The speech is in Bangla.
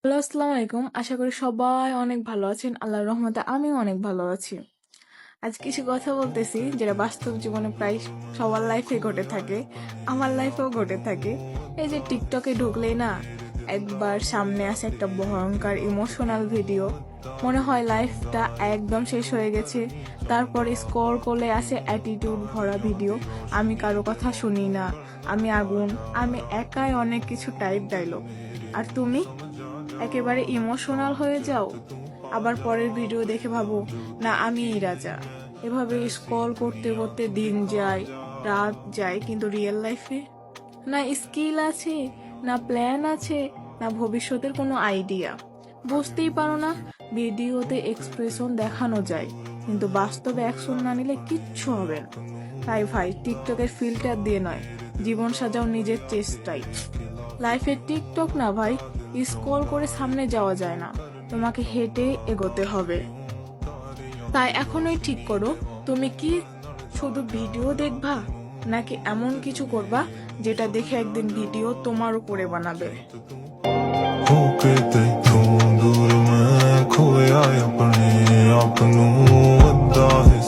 হ্যালো, আসসালামু আলাইকুম। আশা করি সবাই অনেক ভালো আছেন। আল্লাহর রহমতে আমিও অনেক ভালো আছি। আজ কিছু কথা বলতেছি যেটা বাস্তব জীবনে প্রায় সবার লাইফে ঘটে থাকে, আমার লাইফেও ঘটে থাকে। এই যে টিকটকে ঢুকলেই না একবার সামনে আসে একটা ভয়ঙ্কর ইমোশনাল ভিডিও, মনে হয় লাইফটা একদম শেষ হয়ে গেছে। তারপর স্ক্রল করলে আসে অ্যাটিটিউড ভরা ভিডিও, আমি কারো কথা শুনি না, আমি আগুন, আমি একাই অনেক কিছু টাইপ ডায়লগ। আর তুমি একেবারে ইমোশনাল হয়ে যাও, আবার পরের ভিডিও দেখে ভাবো না আমিই রাজা। এভাবে স্ক্রল করতে করতে দিন যায়, রাত যায়, কিন্তু রিয়েল লাইফে না স্কিল আছে, না প্ল্যান আছে, না ভবিষ্যতের কোনো আইডিয়া। বুঝতেই পারো না, ভিডিওতে এক্সপ্রেশন দেখানো যায় কিন্তু বাস্তবে অ্যাকশন না নিলে কিচ্ছু হবে না। তাই ভাই, টিকটকের ফিল্টার দিয়ে নয়, জীবন সাজাও নিজের চেষ্টাই। লাইফে টিকটক না ভাই, স্ক্রল করে সামনে যাওয়া যায় না, তোমাকে হেঁটে এগোতে হবে। তাই এখনই ঠিক করো, তুমি কি শুধু ভিডিও দেখবা, নাকি এমন কিছু করবা যেটা দেখে একদিন ভিডিও তোমার উপরে বানাবে। होके देखूं दूर मैं खोया अपने आप नू अद्दा है